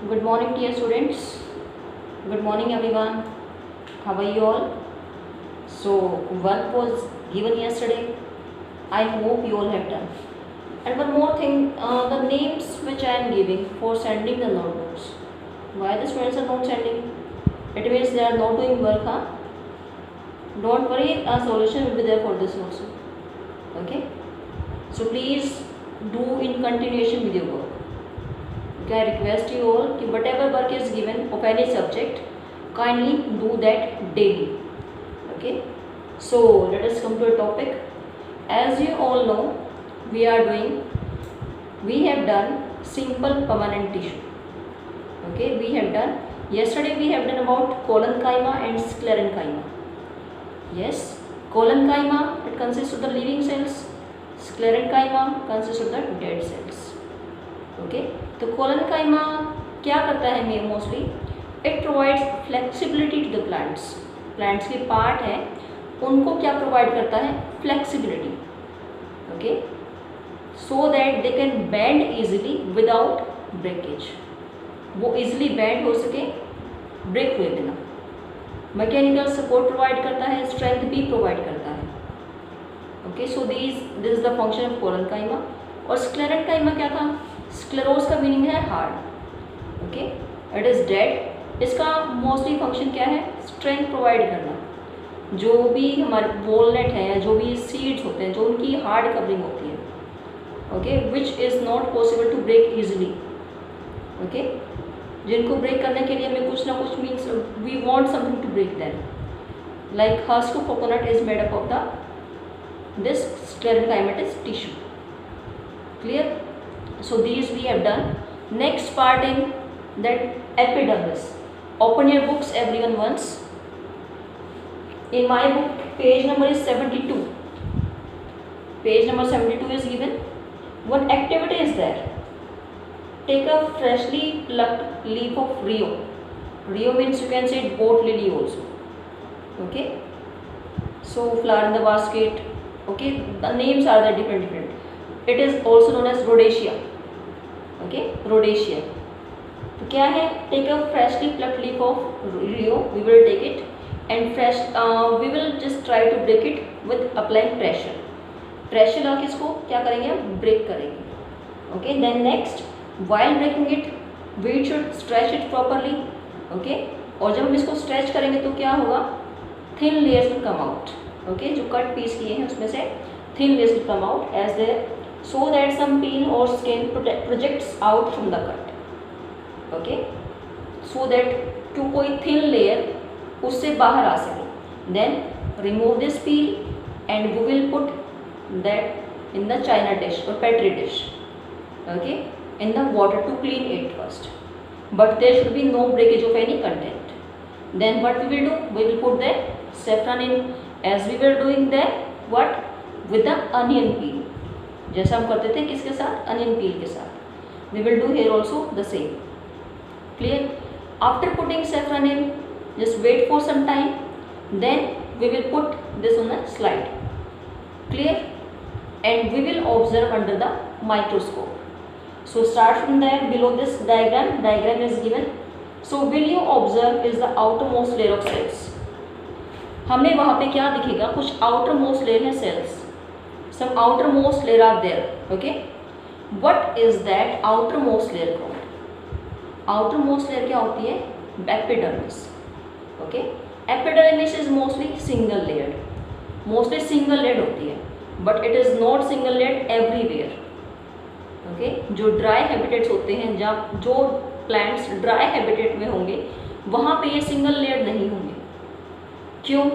Good morning, dear students. Good morning, everyone. How are you all? So, work was given yesterday. I hope you all have done. And one more thing, the names which I am giving for sending the notebooks. Why the students are not sending? It means they are not doing work, huh? Don't worry, a solution will be there for this also. Okay? So, please do in continuation with your work. Okay, I request you all कि whatever work is given of any subject, kindly do that daily. Okay, so let us come to a topic. As you all know, we have done simple permanent tissue. Okay, yesterday we have done about collenchyma and sclerenchyma. Yes, collenchyma, it consists of the living cells, sclerenchyma consists of the dead cells. Okay, तो collenchyma क्या करता है main mostly? It provides flexibility to the plants. Plants के part हैं उनको क्या provide करता है? Flexibility. Okay, so that they can bend easily without breakage. वो इजीली बेंड हो सके ब्रेक हुए बिना. मैकेनिकल सपोर्ट प्रोवाइड करता है, स्ट्रेंथ भी प्रोवाइड करता है. Okay, so this is the function of collenchyma. और स्क्लेरेनकाइमा क्या था? स्क्लेरोज का मीनिंग है hard. Okay, it is dead. इसका मोस्टली फंक्शन क्या है? स्ट्रेंथ प्रोवाइड करना. जो भी हमारे वॉलनट है या जो भी सीड्स होते हैं जो उनकी हार्ड कवरिंग होती है, okay, which is not possible to break easily. Okay, जिनको ब्रेक करने के लिए हमें कुछ ना कुछ means we want something to break them. Like husk of coconut is made up of the this sclerenchymatous tissue. Clear? So these we have done. Next part in that epidermis. Open your books everyone once. In my book page number is 72. Page number 72 is given. One activity is there. Take a freshly plucked leaf of Rio. Rio means you can say boat lily also. Okay. So flower in the basket. Okay. The names are the different. It is also known as rhodacea. Okay, rhodacea. तो क्या है? Take a freshly plucked leaf of Rio. We will take it and we will just try to break it with applying pressure. Pressure लगा के इसको क्या करेंगे? Break करेंगे. Okay, then next, while breaking it, we should stretch it properly. Okay, और जब हम इसको stretch करेंगे तो क्या होगा? Thin layers will come out. Okay, जो cut piece किए हैं उसमें से thin layers will come out as they so that some peel or skin projects out from the cut. Okay, so that to कोई thin layer उससे बाहर आ सके. Then remove this peel and we will put that in the china dish or petri dish. Okay, in the water to clean it first. But there should be no breakage of any content. Then what we will do? We will put the saffron in as we were doing that. What? With the onion peel. जैसा हम करते थे किसके साथ? Onion peel के साथ. We will do here also the same. Clear? After putting saffron in, just wait for some time, then we will put this on the slide. Clear? And we will observe under the microscope. So start from there below this diagram is given. So will you observe is the outer most layer of cells. हमें वहाँ पे क्या दिखेगा? कुछ outer most layer है cells. Some outermost layer are there. Okay, what is that outermost layer called? Outermost layer क्या होती है? Epidermis. Okay, epidermis is mostly single layered. Mostly single layered होती है, but it is not single layered everywhere. Okay, जो dry habitats होते हैं, जहाँ जो plants dry habitat में होंगे वहाँ पे ये single layered नहीं होंगे. क्यों?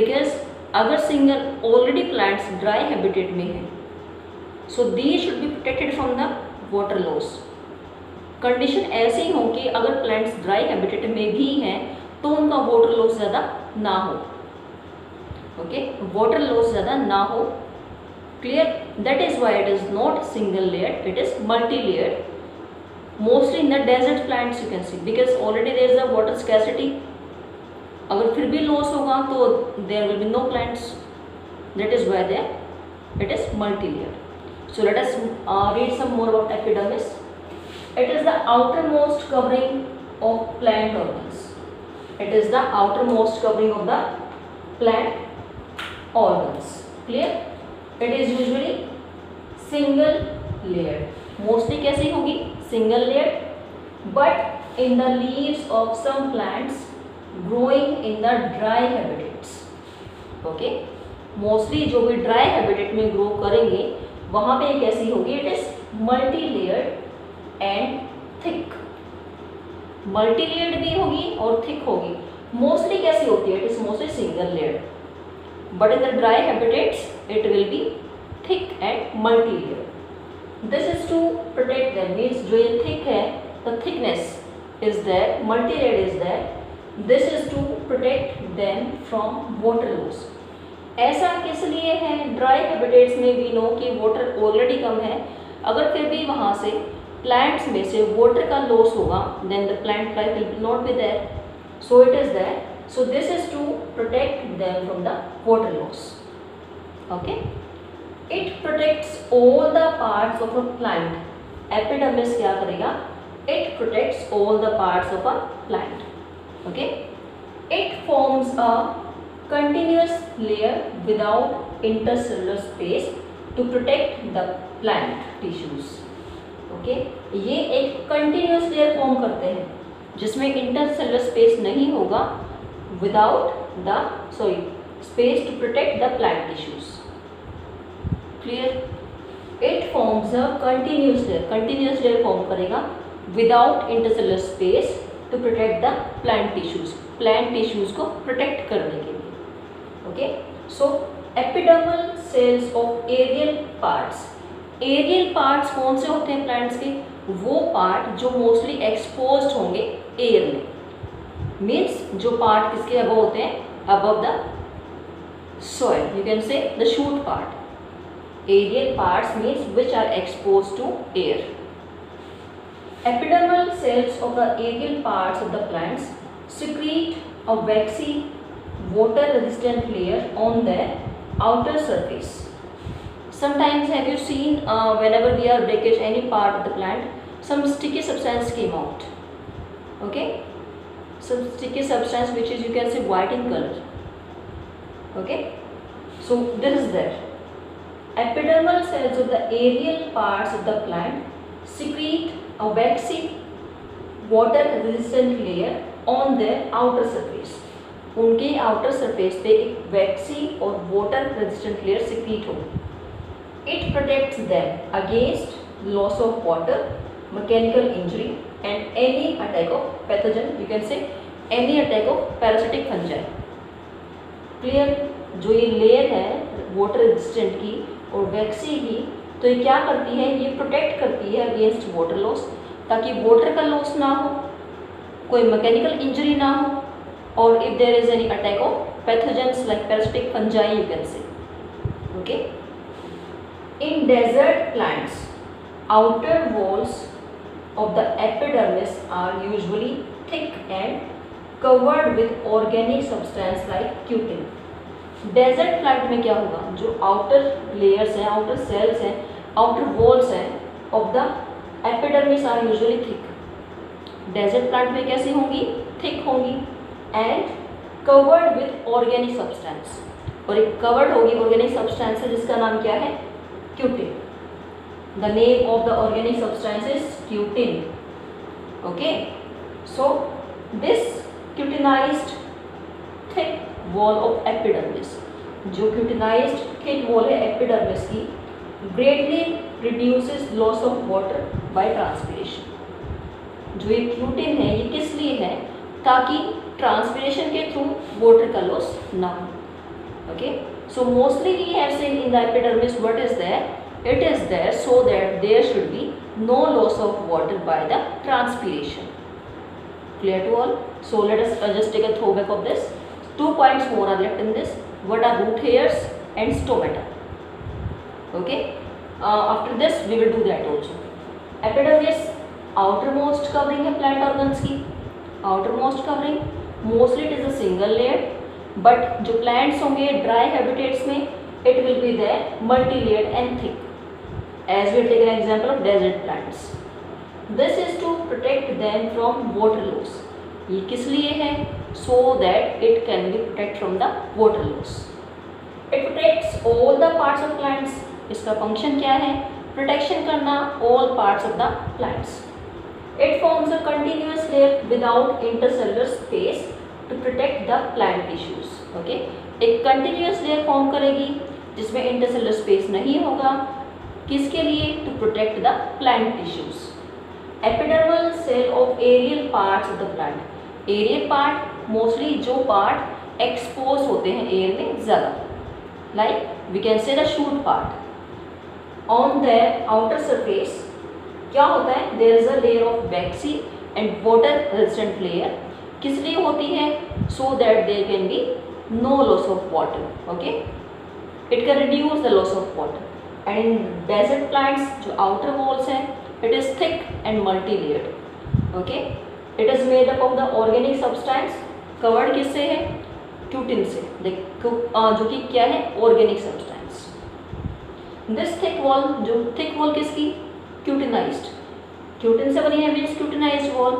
Because अगर single already plants dry habitat में हैं, so these should be protected from the water loss. Condition ऐसी हो कि अगर प्लांट्स ड्राई हैबिटेट में भी हैं तो उनका वाटर लॉस ज़्यादा ना हो. ओके, वाटर लॉस ज़्यादा ना हो. Clear? That is why it is not single layer, it is multi layer. Mostly in the desert plants you can see, because already there is a water scarcity. अगर फिर भी loss होगा तो there will be no plants. That is why there it is multi layer. So let us read some more about epidermis. It is the outermost covering of plant organs. It is the outermost covering of the plant organs. Clear? It is usually single layered. Mostly कैसी होगी? Single layered. But in the leaves of some plants growing in the dry habitats. Okay? Mostly जो भी dry habitat में grow करेंगे वहाँ पे कैसी होगी? It is multi-layered and thick. Multi-layered भी होगी और thick होगी. Mostly कैसी होती है? It is mostly single layered. But in the dry habitats it will be thick and multi-layered. This is to protect them. Means जो ये thick है, the thickness is there, multi-layered is there. This is to protect them from water loss. ऐसा किस लिए है? Dry habitats में we know कि water already कम है. अगर फिर भी वहाँ से प्लांट्स में से वाटर का लॉस होगा then the plant life will not be there. So it is there. So this is to protect them from the water loss. Okay. It protects all the parts of a plant. Epidermis क्या करेगा? It protects all the parts of a plant. Okay. It forms a continuous layer without intercellular space to protect the plant tissues. Okay? ये एक continuous layer form करते हैं जिसमें intercellular space नहीं होगा without the space to protect the plant tissues. Clear? It forms a continuous layer form करेगा without intercellular space to protect the plant tissues को protect करने के लिए. Okay, so epidermal cells of aerial parts. Aerial parts कौन से होते हैं plants के? वो पार्ट जो मोस्टली एक्सपोज्ड होंगे एयर में. मीन्स जो पार्ट किसके अबव होते हैं? Above the soil. You can say the shoot part. Aerial parts means which are exposed to air. Epidermal cells of the aerial parts of the plants secrete a waxy water resistant layer on their outer surface. Sometimes have you seen whenever we are breakage any part of the plant, some sticky substance came out. Okay, some sticky substance which is you can say white in color. Okay, so this is there. Epidermal cells of the aerial parts of the plant secrete a waxy water resistant layer on their outer surface. उनके outer surface पे एक वैक्सी और water resistant layer secrete होगी. It protects them against loss of water, mechanical injury and any attack of pathogen. You can say any attack of parasitic fungi. Clear? जो ये layer है water resistant की और वैक्सी की, तो ये क्या करती है? ये प्रोटेक्ट करती है अगेंस्ट वाटर लॉस, ताकि वाटर का लॉस ना हो, कोई मैकेनिकल इंजरी ना हो, or if there is any attack of pathogens like parasitic fungi you can say. Okay. In desert plants, outer walls of the epidermis are usually thick and covered with organic substance like cutin. Desert plant में क्या होगा? जो outer layers हैं, outer cells हैं, outer walls हैं of the epidermis are usually thick. Desert plant में कैसी होंगी? Thick होंगी and covered with organic substance. और एक covered होगी organic substance है जिसका नाम क्या है? Cutin. The name of the organic substance is cutin. Okay. So this cutinized thick wall of epidermis, जो cutinized thick wall है epidermis की, greatly reduces loss of water by transpiration. जो ये cutin है ये किस लिए है? ताकि ट्रांसपिरेशन के थ्रू वाटर का लॉस ना हो. Okay. So mostly we have seen in the epidermis what is there? It is there so that there should be no loss of water by the transpiration. Clear to all? So let us just take a throwback of this. 2 points more are left in this. What are root hairs and stomata? Okay. After this we will do that also. Epidermis outermost covering है plant organs की. outermost covering mostly it is a single layer, but जो plants होंगे dry habitats में it will be there multi-layered and thick. As we take an example of desert plants. This is to protect them from water loss. ये किस लिए है? So that it can be protect from the water loss. It protects all the parts of plants. इसका function क्या है? Protection करना all parts of the plants. It forms a continuous layer without intercellular space to protect the plant tissues. Okay, एक continuous layer form करेगी जिसमें intercellular space नहीं होगा। किसके लिए? To protect the plant tissues. Epidermal cell of aerial parts of the plant. Aerial part mostly जो part expose होते हैं एयर में ज़्यादा, like we can say the shoot part. On their outer surface क्या होता है? There is a layer of waxy and water resistant layer. किस लिए होती है? So that there can be no loss of water. Okay, it can reduce the loss of water. And in desert plants जो outer walls हैं, it is thick and multi layered. Okay, it is made up of the organic substance. Covered किससे है? Cutin से, जो कि क्या है? Organic substance. This thick wall, जो थिक वॉल किसकी? क्यूटिनाइज्ड। क्यूटिन से बनी है, means cutinized wall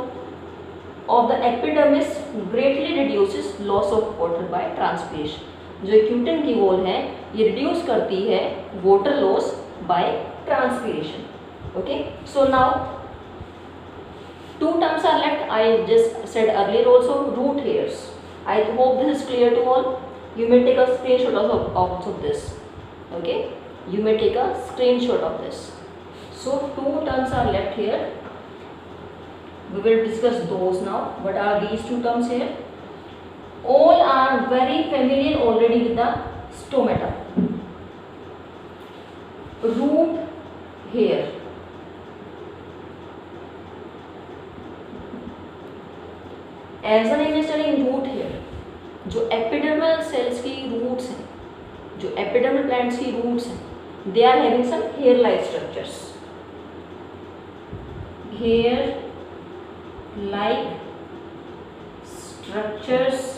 of the epidermis greatly reduces loss of water by transpiration. जो क्यूटिन की वॉल है ये रिड्यूस करती है water loss bye transpiration. Okay, so now two terms are left. I just said earlier also, root hairs. I hope this is clear to all. You may take a screenshot of this. Okay, you may take a screenshot of this. So two terms are left here. We will discuss those now. What are these two terms here? All are very familiar already with the stomata. Root hair. As an name is telling root hair. जो epidermal cells की roots हैं, जो epidermal plants की roots हैं, they are having some hair like structures. Hair like structures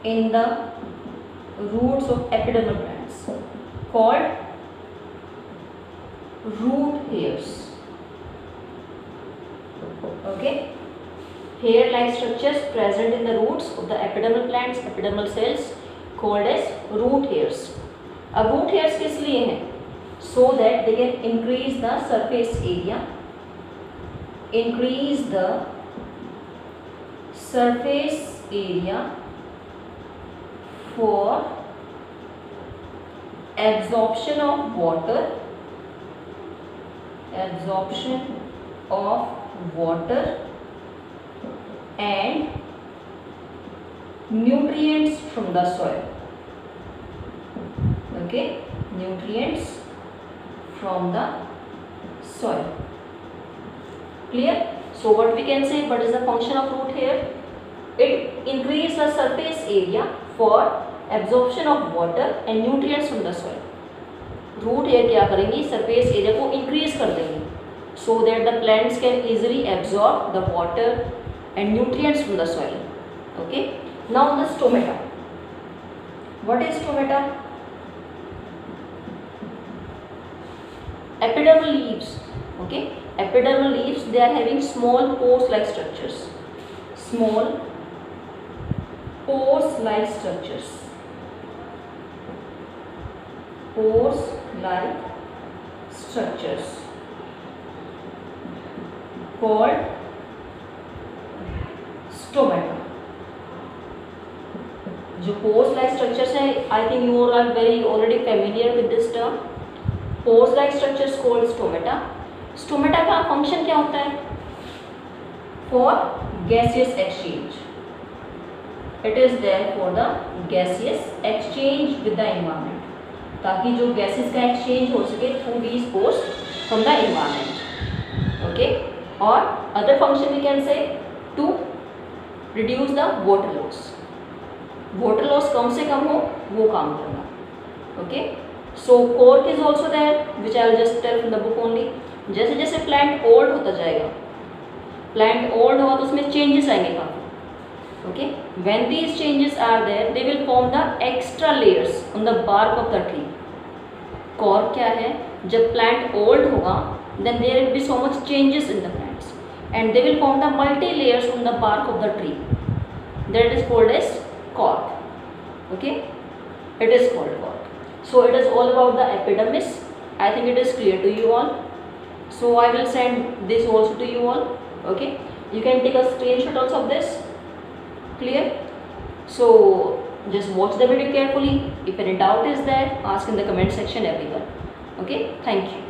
in the roots of epidermal plants called root hairs. Okay, hair-like structures present in the roots of the epidermal plants, epidermal cells called as root hairs. अब root hairs किस लिए हैं? So that they can increase the surface area, increase the surface area for absorption of water, absorption of water and nutrients from the soil. Okay, nutrients from the soil. Clear? So what we can say, what is the function of root hair? It increases the surface area for absorption of water and nutrients from the soil. Root hair क्या करेंगी? Surface area को increase कर देंगी, so that the plants can easily absorb the water and nutrients from the soil. Okay, now the stomata. What is stomata? Epidermal leaves. Okay, epidermal leaves, they are having small pores like structures, small pores like structures, pores like structures called stomata. जो pores like structures हैं, I think you all are very already familiar with this term. Pores like structures called stomata. Stomata का function क्या होता है? For gaseous exchange. It is there for the gaseous exchange with the environment. ताकि जो gases का exchange हो सके through these pores from the environment. Okay. और other function we can say to reduce the water loss. Water loss कम से कम हो वो काम करना. Okay. So cork is also there, which I will just tell from the book only. जैसे जैसे plant old होता जाएगा, plant old होगा तो उसमें changes आएंगे काफी. Okay. When these changes are there, they will form the extra layers on the bark of the tree. Cork क्या है? जब प्लांट ओल्ड होगा then there will be so much changes in the plants and they will form the multi layers on the bark of the tree, that is called as cork. Okay, it is called cork. So it is all about the epidermis. I think it is clear to you all. So I will send this also to you all. Okay, you can take a screenshot also of this. Clear? So just watch the video carefully. If any doubt is there, ask in the comment section everyone. Okay, thank you.